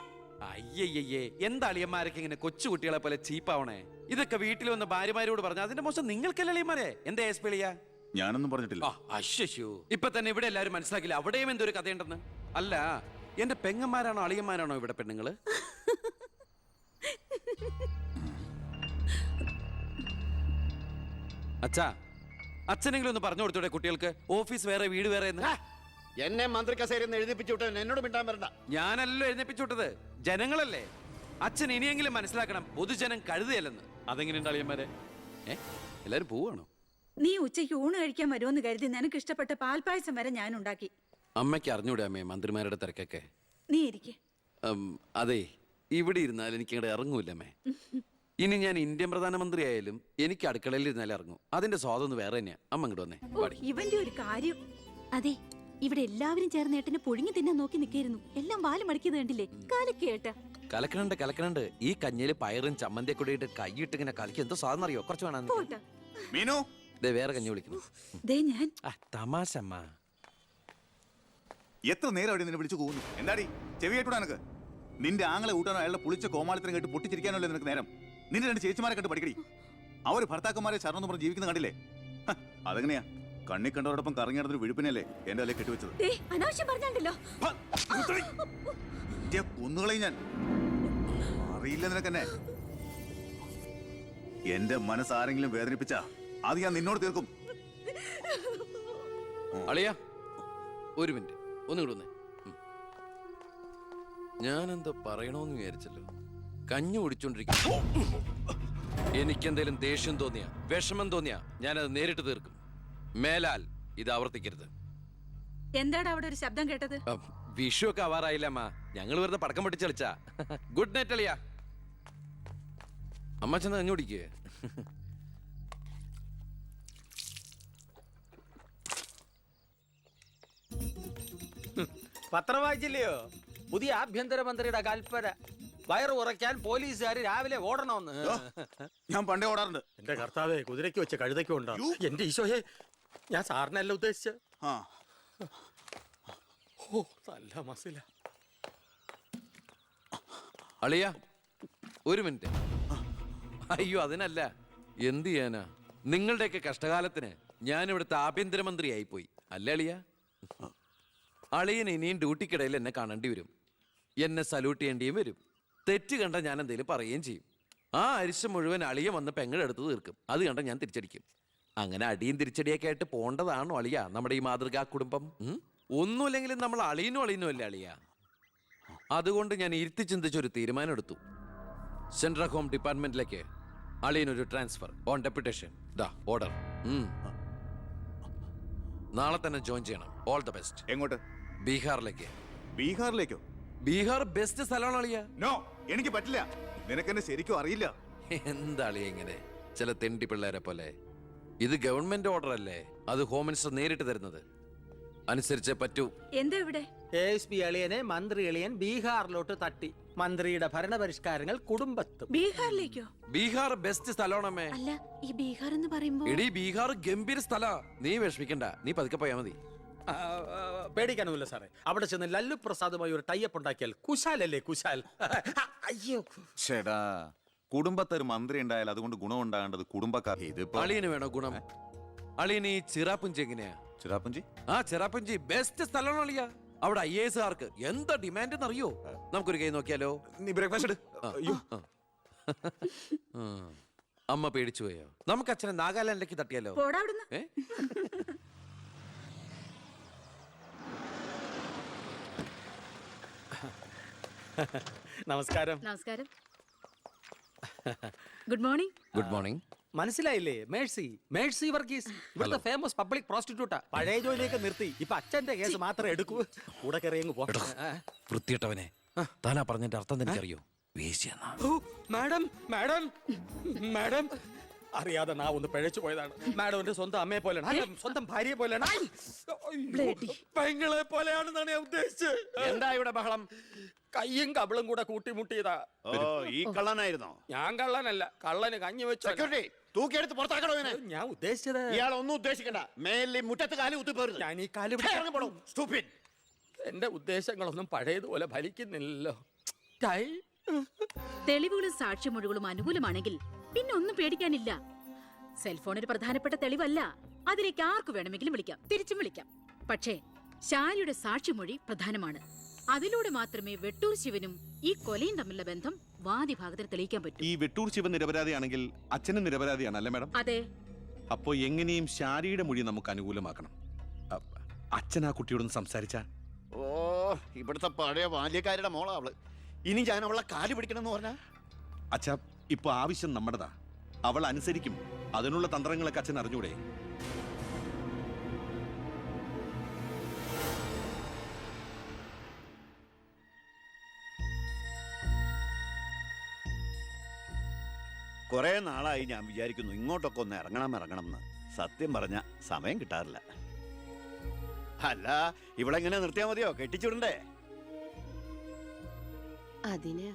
അയ്യയ്യേ, എന്താ അളിയന്മാരൊക്കെ ഇങ്ങനെ കൊച്ചുകുട്ടികളെ പോലെ ചീപ്പാവണേ? ഇതൊക്കെ വീട്ടിൽ വന്ന ഭാര്യമാരോട് പറഞ്ഞ അതിന്റെ മോശം നിങ്ങൾക്കല്ലേ അളിയന്മാരെ? എന്താ AS പിള്ളിയാ? ഞാനൊന്നും പറഞ്ഞിട്ടില്ല. അശ്ശോ, ഇപ്പൊ തന്നെ ഇവിടെ എല്ലാരും മനസ്സിലാക്കില്ല അവിടെയും എന്തൊരു കഥയുണ്ടെന്ന്. അല്ല, എന്റെ പെങ്ങന്മാരാണോ അളിയന്മാരാണോ ഇവിടെ പെണ്ണുങ്ങള്? അച്ഛാ, അച്ഛനെങ്കിലും ഒന്ന് പറഞ്ഞു കൊടുത്തൂടെ കുട്ടികൾക്ക് ഓഫീസ് വേറെ വീട് വേറെ എന്ന്? എന്നെ മന്ത്രി കസേരന്ന് എഴുതിപ്പിച്ചു വിട്ടവൻ എന്നോട് മിണ്ടാൻ വരണ്ട. ഞാനല്ലോ എഴുന്നേപ്പിച്ചു വിട്ടത്, ജനങ്ങളല്ലേ. അച്ഛൻ ഇനിയെങ്കിലും മനസ്സിലാക്കണം, പൊതുജനം കഴുതയല്ലെന്ന്. അതെങ്ങനെയുണ്ട് അളിയന്മാരെ? എല്ലാരും പോവാണോ? നീ ഉച്ചയ്ക്ക് ഊണ് കഴിക്കാൻ വരുമെന്ന് കരുതി നിനക്ക് ഇഷ്ടപ്പെട്ട പാൽപ്പായസം വരെ ഞാൻ ഉണ്ടാക്കി. അമ്മയ്ക്ക് അറിഞ്ഞൂടെ അമ്മേ മന്ത്രിമാരുടെ തിരക്കൊക്കെ? നീ ഇരിക്കെ. അതെ, ഇവിടെ ഇരുന്നാൽ എനിക്ക് ഇങ്ങോട്ട് ഇറങ്ങൂല്ല അമ്മേ. ഇനി ഞാൻ ഇന്ത്യൻ പ്രധാനമന്ത്രി ആയാലും എനിക്ക് അടുക്കളയിൽ ഇരുന്നാലും ഇറങ്ങും. അതിന്റെ സ്വാദം വേറെ തന്നെയാ. അമ്മ ഇങ്ങോട്ട് വന്നേ. ഇവന്റെ ഒരു കാര്യം. അതെ, ഇവിടെ എല്ലാവരും ചേർന്ന് ഏട്ടനെ പുഴുങ്ങി തിന്നാൻ നോക്കി നിൽക്കായിരുന്നു. എല്ലാം വാല് മടക്കിയത് കണ്ടില്ലേ? കാലക്കേട്ട കലക്കണുണ്ട്. ഈ കഞ്ഞില് പയറും ചമ്മന്തിയൊക്കെ കൂടിയിട്ട് കൈയിട്ട് ഇങ്ങനെ കലക്കി എന്തോ സാധനം അറിയോ? കുറച്ച് വേണം. മീനു, വേറെ കഞ്ഞി വിളിക്കുന്നു. ഞാൻ തമാശ അമ്മ. എത്ര നേരം അവിടെ നിന്നെ വിളിച്ചു പോകുന്നു? എന്താടി ചെവി കേട്ടൂടാ നിനക്ക്? നിന്റെ ആങ്ങളെ കൂട്ടാനോ അയാളുടെ പുളിച്ച കോമാളിത്തരം കേട്ട് പൊട്ടിച്ചിരിക്കാനല്ലോ നിനക്ക് നേരം? നിന്റെ 2 ചേച്ചിമാരെ കണ്ട് പഠിക്കടി. അവര് ഭർത്താക്കന്മാരെ ശരണം പറഞ്ഞ് ജീവിക്കുന്ന കണ്ടില്ലേ? അതെങ്ങനെയാ? കണ്ണി കണ്ടവരോടൊപ്പം കറങ്ങി നടന്നൊരു വിഴുപ്പിനല്ലേ എന്റെ അല്ലെ കെട്ടിവെച്ചത്? അനാവശ്യം പറഞ്ഞാണ്ടല്ലോ. കുന്നുകളയും ഞാൻ. അറിയില്ല നിനക്കെന്നെ. എന്റെ മനസ്സാരെങ്കിലും വേദനിപ്പിച്ചാ അത് ഞാൻ നിന്നോട് തീർക്കും. അളിയാ, ഒരു മിനിറ്റ് ഒന്നും വന്നേ. ഞാനെന്തോ പറയണോന്ന് വിചാരിച്ചല്ലോ. കഞ്ഞി കുടിച്ചോണ്ടിരിക്കും. എനിക്കെന്തേലും ദേഷ്യം തോന്നിയാ, വിഷമം തോന്നിയാ ഞാനത് നേരിട്ട് തീർക്കും. മേലാൽ ഇത് ആവർത്തിക്കരുത്. എന്താടാ അവിടെ ഒരു ശബ്ദം കേട്ടത്? വിഷു ഒക്കെ ആവാറായില്ല അമ്മ. ഞങ്ങൾ വെറുതെ പടക്കം പൊട്ടിച്ച് കളിച്ചാ. ഗുഡ് നൈറ്റ് അളിയാ. അമ്മ ചെന്ന് കഞ്ഞി കുടിക്കേ. പത്രം വായിച്ചില്ലയോ? പുതിയ ആഭ്യന്തരമന്ത്രിയുടെ കൽപ്പന. വയറ് ഉറയ്ക്കാൻ പോലീസുകാർ രാവിലെ ഓടണമെന്ന്. ഞാൻ പണ്ടേ ഓടാറുണ്ട്. എന്റെ കർത്താവേ, കുതിരയ്ക്ക് വെച്ച് കഴുതയ്ക്കും ഉണ്ടോ? എന്റെ ഈശോയെ, ഞാൻ സാറിനല്ല ഉദ്ദേശിച്ച. ഓ, നല്ല മസില. അളിയാ, ഒരു മിനിറ്റ്. അയ്യോ, അതിനല്ല. എന്ത് ചെയ്യാനാ? നിങ്ങളുടെയൊക്കെ കഷ്ടകാലത്തിന് ഞാൻ ഇവിടുത്തെ ആഭ്യന്തരമന്ത്രിയായി പോയി അല്ലേ അളിയാ? അളിയൻ ഇനിയും ഡ്യൂട്ടിക്കിടയിൽ എന്നെ കാണേണ്ടി വരും. എന്നെ സല്യൂട്ട് ചെയ്യേണ്ടിയും വരും. തെറ്റ് കണ്ട ഞാൻ എന്തെങ്കിലും പറയുകയും ചെയ്യും. ആ അരിശം മുഴുവൻ അളിയൻ വന്ന് പെങ്ങളെടുത്ത് തീർക്കും. അത് കണ്ട ഞാൻ തിരിച്ചടിക്കും. അങ്ങനെ അടിയും തിരിച്ചടിയൊക്കെ ആയിട്ട് പോണ്ടതാണോ അളിയാ നമ്മുടെ ഈ മാതൃകാ കുടുംബം? ഒന്നുമില്ലെങ്കിലും നമ്മൾ അളിയനും അല്ലേ അളിയാ? അതുകൊണ്ട് ഞാൻ ഇരുത്തി ചിന്തിച്ചൊരു തീരുമാനം എടുത്തു. സെൻട്രൽ ഹോം ഡിപ്പാർട്ട്മെന്റിലേക്ക് അളിയനൊരു ട്രാൻസ്ഫർ ഓൺ ഡെപ്യൂട്ടേഷൻ. ഓർഡർ. നാളെ തന്നെ ജോയിൻ ചെയ്യണം. All the best. എങ്ങോട്ട്? ബീഹാറിലേക്ക്. ബീഹാറിലേക്കോ? ബീഹാർ ബെസ്റ്റ് സ്ഥലമാണ് അളിയാ. നോ, എനിക്ക് പറ്റില്ല. നിനക്കെന്നെ ശരിക്കും അറിയില്ല. എന്താ അളിയ ഇങ്ങനെ ചില തെണ്ടി പിള്ളേരെ പോലെ? ഇത് ഗവൺമെന്റ് ഓർഡർ അല്ലേ? അത് ഹോം മിനിസ്റ്റർ നേരിട്ട് തരുന്നത്. അനുസരിച്ചേ പറ്റൂ. എന്താ ഇവിടെ? ASP അളിയനെ മന്ത്രി അളിയൻ ബീഹാറിലോട്ട് തട്ടി. മന്ത്രിയുടെ ഭരണപരിഷ്കാരങ്ങൾ കുടുംബത്തും. ബീഹാറിലേക്കോ? ബീഹാർ ബെസ്റ്റ് സ്ഥലമാണമ്മേ. അല്ല, ഈ ബീഹാർ എന്ന് പറയുമ്പോ എടീ, ബീഹാർ ഗംഭീര സ്ഥലാ. നീ വിഷമിക്കണ്ട, നീ പതുക്കെ പോയാ മതി. പേടിക്കാനൊന്നുമില്ല സാറേ. അവിടെ ചെന്ന് ലല്ലു പ്രസാദുമായി ഒരു ടൈപ്പ് ഉണ്ടാക്കിയാൽ കുശാലല്ലേ കുശാൽ. അയ്യോ ചേടാ, കുടുംബത്തൊരു മന്ത്രി ഉണ്ടായാൽ അതുകൊണ്ട് ഗുണം ഉണ്ടാകേണ്ടത് കുടുംബക്കാർ. ഇതിപ്പോ അളിയന് വേണോ ഗുണം? അളിയന് ഈ ചിറാപ്പുഞ്ചി എങ്ങനെയാ? ചിറാപ്പുഞ്ചി? ആ, ചിറാപ്പുഞ്ചി ബെസ്റ്റ് സ്ഥലമാണ് അളിയാ. അവിടെ IASകാർക്ക് എന്താ ഡിമാൻഡ് എന്നറിയോ? നമുക്കൊരു കൈ നോക്കിയാലോ? നീ ബ്രേക്ക്ഫാസ്റ്റ് അമ്മ പേടിച്ചു പോയോ? നമുക്ക് അച്ഛനെ നാഗാലാൻഡിലേക്ക് തട്ടിയാലോ? ഏ? നമസ്കാരം. നമസ്കാരം. Good morning. Good morning. മനസ്സിലായില്ലേ? മേഴ്സി വർഗീസ്, ഇവിടുത്തെ ഫേമസ് പബ്ലിക് പ്രോസ്റ്റിറ്റ്യൂട്ടാ. പഴയ ജോലിയൊക്കെ നിർത്തി ഇപ്പൊ അച്ഛന്റെ കേസ് മാത്രമേ എടുക്കൂ. കൂടെ കയറിയങ്ങ് പോ. വൃത്തിയിട്ടവനെ, താനാ പറഞ്ഞതിന്റെ അർത്ഥം എനിക്കറിയോ? വേശ്യെന്നാ. മാഡം മാഡം മാഡം അറിയാതെ നാ ഒന്ന് പിഴച്ചു പോയതാണ്. മാഡം എന്റെ സ്വന്തം അമ്മയെ പോലെയാണ്, അല്ല, സ്വന്തം ഭാര്യയെ പോലെയാണ്. പെങ്ങളെ പോലെയാണെന്നാണ് ഞാൻ ഉദ്ദേശിച്ചത്. എന്താ ഇവിടെ ബഹളം? കയ്യും കബളും കൂടെ കൂട്ടിമുട്ടിയതാ. ഓ, ഈ കള്ളനായിരുന്നോ? ഞാൻ കള്ളനല്ല, കള്ളന് കഞ്ഞി വെച്ചു. സെക്യൂരിറ്റി, തൂക്കിയെടുത്ത് പുറത്താക്കണോ ഇവനെ? ഞാൻ ഉദ്ദേശിച്ചത് ഇയാൾ ഒന്നും ഉദ്ദേശിക്കണ്ട. മേലിൽ മുറ്റത്ത് കാലി കുത്തിപ്പോരുത്. ഞാൻ ഈ കാല് എന്റെ ഉദ്ദേശങ്ങളൊന്നും പഴയതുപോലെ ഫലിക്കുന്നില്ലല്ലോ. തെളിവുകളും സാക്ഷിമൊഴികളും അനുകൂലമാണെങ്കിൽ പിന്നെ ഒന്നും പേടിക്കാനില്ല. സെൽഫോൺ ഒരു പ്രധാനപ്പെട്ട തെളിവല്ല. അതിലേക്ക് ആർക്ക് വേണമെങ്കിലും വിളിക്കാം, തിരിച്ചും വിളിക്കാം. പക്ഷേ ശാരിയുടെ സാക്ഷിമൊഴി പ്രധാനമാണ്. അതിലൂടെ മാത്രമേ വെട്ടൂർ ശിവനും ഈ കൊലയും തമ്മിലുള്ള ബന്ധം വാദിഭാഗത്തിന് തെളിയിക്കാൻ പറ്റൂ. ഈ വെട്ടൂർ ശിവൻ നിരപരാധിയാണെങ്കിൽ അച്ഛനും നിരപരാധിയാണ് അല്ലേ മാഡം? അതെ. അപ്പോ എങ്ങനെയും ശാരിയുടെ മൊഴി നമുക്ക് അനുകൂലമാക്കണം. അച്ഛൻ ആ കുട്ടിയോടൊന്ന് സംസാരിച്ച. ഓ, ഇവിടുത്തെ പഴയ ബാല്യക്കാരുടെ മോളാ അവള്. ഇനി ഞാൻ അവളെ കാല് പിടിക്കണമെന്ന് പറഞ്ഞാ? അച്ഛാ, ഇപ്പൊ ആവശ്യം നമ്മുടെതാ. അവൾ അനുസരിക്കും. അതിനുള്ള തന്ത്രങ്ങളൊക്കെ അച്ഛൻ അറിഞ്ഞൂടെ? കുറെ നാളായി ഞാൻ വിചാരിക്കുന്നു ഇങ്ങോട്ടൊക്കെ ഒന്ന് ഇറങ്ങണം എന്ന്. സത്യം പറഞ്ഞ സമയം കിട്ടാറില്ല. അല്ല, ഇവളെങ്ങനെ നിർത്തിയാ മതിയോ? കെട്ടിച്ചുടണ്ടേ? അതിന്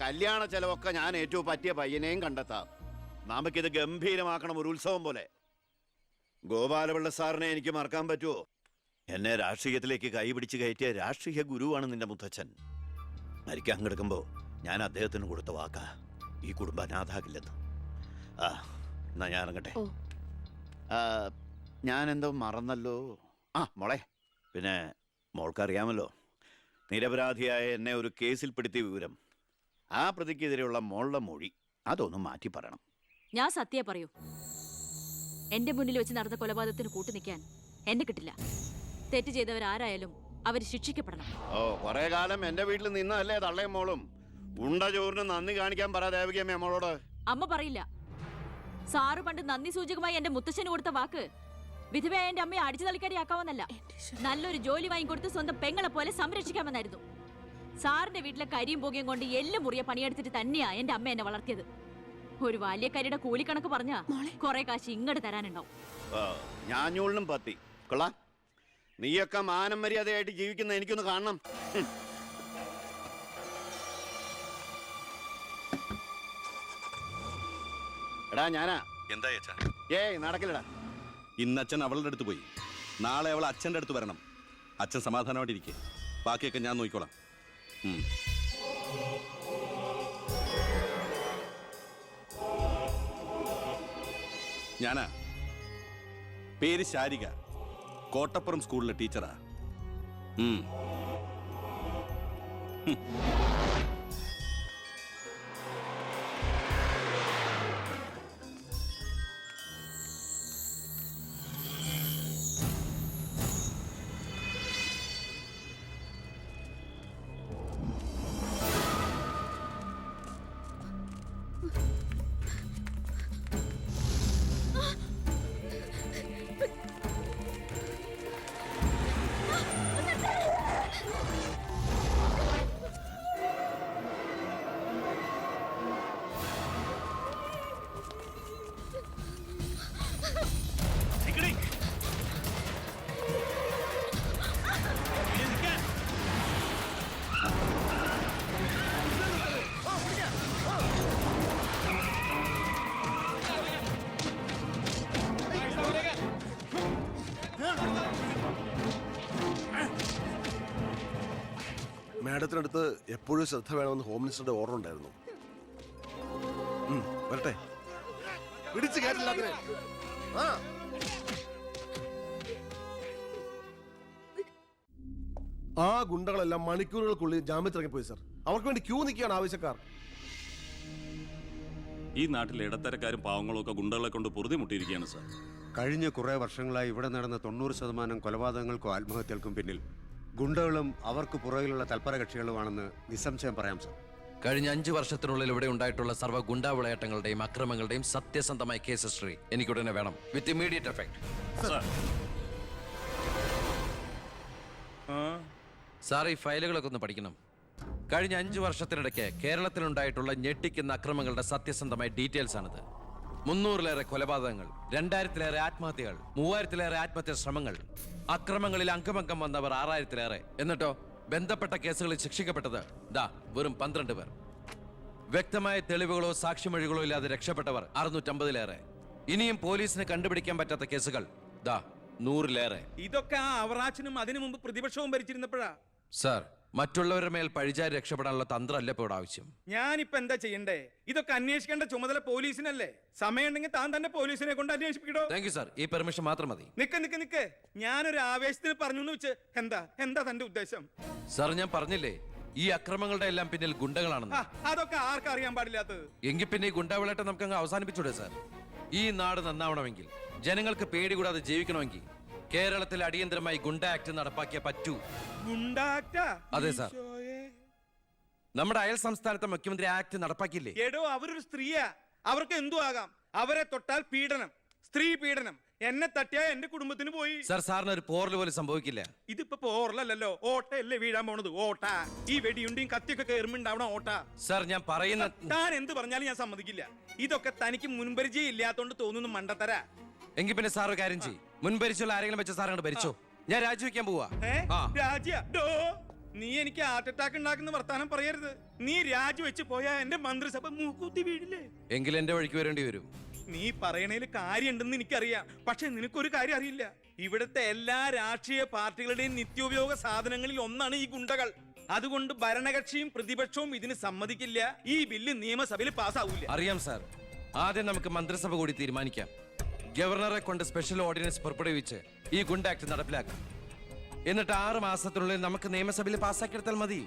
കല്യാണ ചെലവൊക്കെ ഞാൻ ഏറ്റവും പറ്റിയ പയ്യനെയും കണ്ടെത്താം. നമുക്കിത് ഗംഭീരമാക്കണം, ഒരു ഉത്സവം പോലെ. ഗോപാലപിള്ള സാറിനെ എനിക്ക് മറക്കാൻ പറ്റുമോ? എന്നെ രാഷ്ട്രീയത്തിലേക്ക് കൈപിടിച്ച് കയറ്റിയ രാഷ്ട്രീയ ഗുരുവാണ് നിന്റെ മുത്തച്ഛൻ. മരിക്കാൻ കിടക്കുമ്പോ ഞാൻ അദ്ദേഹത്തിന് കൊടുത്ത വാക്കാ, ഈ കുടുംബം അനാഥാകില്ലെന്ന്. എന്നാ ഞാൻ ഇറങ്ങട്ടെ. ഞാൻ എന്തോ മറന്നല്ലോ. മോളെ, പിന്നെ മോൾക്കറിയാമല്ലോ, നിരപരാധിയായ എന്നെ ഒരു കേസിൽപ്പെടുത്തിയ വിവരം. ആ പ്രതിക്കെതിരെയുള്ള മോളുടെ മൊഴി അതൊന്നും മാറ്റി പറയണം. ഞാൻ സത്യം പറയൂ. എന്റെ മുന്നിൽ വെച്ച് നടന്ന കൊലപാതകത്തിന് കൂട്ടു നിൽക്കാൻ എന്നെ കിട്ടില്ല. തെറ്റ് ചെയ്തവരാരായാലും അവർ ശിക്ഷിക്കപ്പെടണം. ഓ, കുറെ കാലം എന്റെ വീട്ടിൽ നിന്നല്ലേ തള്ളയും മോളും. ഉണ്ട ചോറിന് നന്ദി കാണിക്കാൻ പറ ദേവകിയമ്മ അമ്മളോട്. അമ്മ പറയില്ല. സാറ് പണ്ട് നന്ദി സൂചകമായി എന്റെ മുത്തശ്ശന് കൊടുത്ത വാക്ക് വിധവയായ എന്റെ അമ്മയെ അടിച്ചു തളിക്കാരിയാക്കാമെന്നല്ല, നല്ലൊരു ജോലി വാങ്ങിക്കൊടുത്ത് സ്വന്തം പെങ്ങളെ പോലെ സംരക്ഷിക്കാമെന്നായിരുന്നു. സാറിന്റെ വീട്ടിലെ കരിയും പുകയും കൊണ്ട് എല്ലും മുറിയെ പണിയെടുത്തിട്ട് തന്നെയാ എന്റെ അമ്മ എന്നെ വളർത്തിയത്. ഒരു ബാല്യക്കാരിയുടെ കൂലിക്കണക്ക് പറഞ്ഞാ കുറെ കാശ് ഇങ്ങോട്ട് തരാനുണ്ടാവും. ഞാഞ്ഞൂളിനും പത്തി കൊള്ളാം. നീയൊക്കെ മാനം മര്യാദയായിട്ട് ജീവിക്കുന്ന എനിക്കൊന്ന് കാണണം. എടാ ഞാനാ. എന്താ ഏയ് നടക്കില്ലടാ. ഇന്ന് അച്ഛൻ അവളുടെ അടുത്ത് പോയി. നാളെ അവൾ അച്ഛൻ്റെ അടുത്ത് വരണം. അച്ഛൻ സമാധാനമായിട്ടിരിക്കെ, ബാക്കിയൊക്കെ ഞാൻ നോക്കിക്കോളാം. ഞാനാ. പേര് ശാരിക, കോട്ടപ്പുറം സ്കൂളിലെ ടീച്ചറാ. മാഡത്തിനടുത്ത് എപ്പോഴും ശ്രദ്ധ വേണമെന്ന് ഹോം മിനിസ്റ്ററുടെ ഓർഡർ ഉണ്ടായിരുന്നു. വരട്ടെ, പിടിച്ചു കയറ്റില്ലാത്തിനെ. ആ ഗുണ്ടകളെല്ലാം മണിക്കൂറുകൾക്കുള്ളിൽ ജാമ്യത്തിറങ്ങി പോയി സർ. അവർക്ക് വേണ്ടി ക്യൂ നിൽക്കുകയാണ് ആവശ്യക്കാർ. ഈ നാട്ടിലെ ഇടത്തരക്കാരും പാവങ്ങളും ഒക്കെ ഗുണ്ടകളെ കൊണ്ട് പൊറുതി മുട്ടിയിരിക്കുകയാണ് സാർ. കഴിഞ്ഞ കുറേ വർഷങ്ങളായി ഇവിടെ നടന്ന 90% കൊലപാതകങ്ങൾക്കും ആത്മഹത്യകൾക്കും പിന്നിൽ ഗുണ്ടകളും അവർക്ക് പുറകിലുള്ള തൽപര കക്ഷികളുമാണെന്ന് നിസ്സംശയം പറയാം സർ. കഴിഞ്ഞ 5 വർഷത്തിനുള്ളിൽ ഇവിടെ ഉണ്ടായിട്ടുള്ള സർവ്വ ഗുണ്ടാ വിളയാട്ടങ്ങളുടെയും അക്രമങ്ങളുടെയും സത്യസന്ധമായ കേസ് ഹിസ്റ്ററി എനിക്കുടനെ വേണം, വിത്ത് ഇമ്മീഡിയറ്റ് എഫക്ട്. സാർ, ഈ ഫയലുകളൊക്കെ ഒന്ന് പഠിക്കണം. കഴിഞ്ഞ 5 വർഷത്തിനിടയ്ക്ക് കേരളത്തിലുണ്ടായിട്ടുള്ള ഞെട്ടിക്കുന്ന അക്രമങ്ങളുടെ സത്യസന്ധമായ ഡീറ്റെയിൽസ് ആണിത്. 300-ലേറെ കൊലപാതകങ്ങൾ, 2000-ലേറെ ആത്മഹത്യകൾ, 3000-ലേറെ ആത്മഹത്യാ ശ്രമങ്ങൾ, അക്രമങ്ങളിൽ അംഗമംഗം വന്നവർ 6000-ലേറെ. എന്നിട്ടോ ബന്ധപ്പെട്ട കേസുകളിൽ ശിക്ഷിക്കപ്പെട്ടത് വെറും 12 പേർ. വ്യക്തമായ തെളിവുകളോ സാക്ഷിമൊഴികളോ ഇല്ലാതെ രക്ഷപ്പെട്ടവർ 650-ലേറെ. ഇനിയും പോലീസിന് കണ്ടുപിടിക്കാൻ പറ്റാത്ത കേസുകൾ 100-ലേറെ. ഇതൊക്കെ ആ അവറാച്ചനും അതിനു മുമ്പ് പ്രതിപക്ഷവും ഭരിച്ചിരുന്നപ്പോഴാ. സാർ, മറ്റുള്ളവരുടെ മേൽ പഴിചാരി രക്ഷപ്പെടാനുള്ള തന്ത്രമല്ല ഇപ്പോൾ ആവശ്യം. ഞാനിപ്പോ എന്താ ചെയ്യണ്ടേ? ഇതൊക്കെ അന്വേഷിക്കേണ്ട ചുമതല പോലീസിനല്ലേ? സമയമുണ്ടെങ്കിൽ താൻ തന്നെ പോലീസിനെ കൊണ്ട് അന്വേഷിപ്പിക്കടോ. താങ്ക് യു സാർ, ഈ പെർമിഷൻ മാത്രം മതി. നിക്ക് ഞാനൊരു ആവേശത്തിന് പറഞ്ഞു എന്ന് വെച്ച് എന്താ തന്റെ ഉദ്ദേശം? സാർ, ഞാൻ പറഞ്ഞില്ലേ ഈ അക്രമങ്ങളുടെ എല്ലാം പിന്നിൽ ഗുണ്ടകളാണെന്ന്. അതൊക്കെ ആർക്കറിയാൻ പാടില്ലാത്തത്? എങ്കിൽ പിന്നെ ഈ ഗുണ്ടാവിളാട്ടം നമുക്ക് അങ്ങ് അവസാനിപ്പിച്ചൂടെ സാർ? ഈ നാട് നന്നാവണമെങ്കിൽ, ജനങ്ങൾക്ക് പേടി കൂടാതെ ജീവിക്കണമെങ്കിൽ കേരളത്തിൽ അടിയന്തരമായി ഗുണ്ട ആക്ട് നടപ്പാക്കിയേ പറ്റൂ. അതെ സാർ, നമ്മുടെ അയൽ സംസ്ഥാനത്തെ മുഖ്യമന്ത്രി ആക്ട് നടപ്പാക്കിയില്ലേ? എടോ, അവരൊരു സ്ത്രീയാ, അവർക്ക് എന്തു ആകാം. അവരെ തൊട്ടാൽ പീഡനം, സ്ത്രീ പീഡനം. എന്നെ തട്ടിയാ എന്റെ കുടുംബത്തിന് പോയി. സാർ, സാറിന് ഒരു പോറൽ പോലും സംഭവിക്കില്ല. ഇതിപ്പോ പോറലല്ലോ, ഓട്ടയല്ലേ വീഴാൻ പോണത്. ഓട്ട ഈ വെടിയുണ്ടിയും കത്തിയൊക്കെ കയറുമ്പോണ്ടാവണം ഓട്ട. സാർ, ഞാൻ പറയുന്ന താൻ എന്ത് പറഞ്ഞാലും ഞാൻ സമ്മതിക്കില്ല. ഇതൊക്കെ തനിക്ക് മുൻപരിചയം ഇല്ലാത്തോണ്ട് തോന്നുന്നു മണ്ടത്തരാ. എങ്കിൽ പിന്നെ സാർ ഒരു കാര്യം ചെയ്യും, മുൻപരിച്ചുള്ള ആരെങ്കിലും വെച്ച സാർ അങ്ങോട്ട് ഭരിച്ചോ. ഞാൻ രാജിവെക്കാൻ പോവാ. നീ എനിക്ക് ഹാർട്ട് അറ്റാക്ക് ഉണ്ടാക്കുന്ന വർത്താനം പറയരുത്. നീ രാജിവെച്ച് പോയാ എന്റെ മന്ത്രിസഭ മൂക്കൂത്തി വീഴില്ലേ? എങ്കിൽ എന്റെ വഴിക്ക് വരേണ്ടി വരും. നീ പറയണേല് കാര്യമുണ്ടെന്ന് എനിക്കറിയാം, പക്ഷെ നിനക്കൊരു കാര്യം അറിയില്ല. ഇവിടുത്തെ എല്ലാ രാഷ്ട്രീയ പാർട്ടികളുടെയും നിത്യോപയോഗ സാധനങ്ങളിൽ ഒന്നാണ് ഈ ഗുണ്ടകൾ. അതുകൊണ്ട് ഭരണകക്ഷിയും പ്രതിപക്ഷവും ഇതിന് സമ്മതിക്കില്ല. ഈ ബില്ല് നിയമസഭയിൽ പാസ്സാവൂല. അറിയാം സാർ, ആദ്യം നമുക്ക് മന്ത്രിസഭ കൂടി തീരുമാനിക്കാം. ഗവർണറെ കൊണ്ട് സ്പെഷ്യൽ ഓർഡിനൻസ് പുറപ്പെടുവിച്ച് ഈ ഗുണ്ട ആക്ട് നടപ്പിലാക്കാം. എന്നിട്ട് 6 മാസത്തിനുള്ളിൽ നമുക്ക് നിയമസഭയിൽ പാസ്സാക്കിയെടുത്താൽ മതി.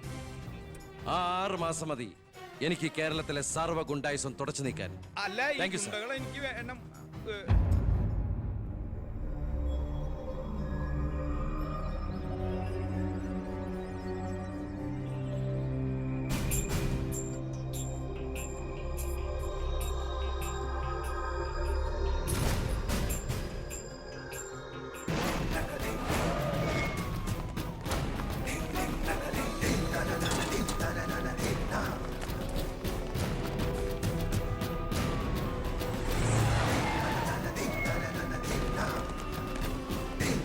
ആ 6 മാസം മതി എനിക്ക് കേരളത്തിലെ സർവ്വ ഗുണ്ടായുസം തുടച്ചു നീക്കാൻ. അല്ല, ഈ ഗുണ്ടകളെ എനിക്ക് വേണം.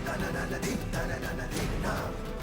Na na na na na na na na na.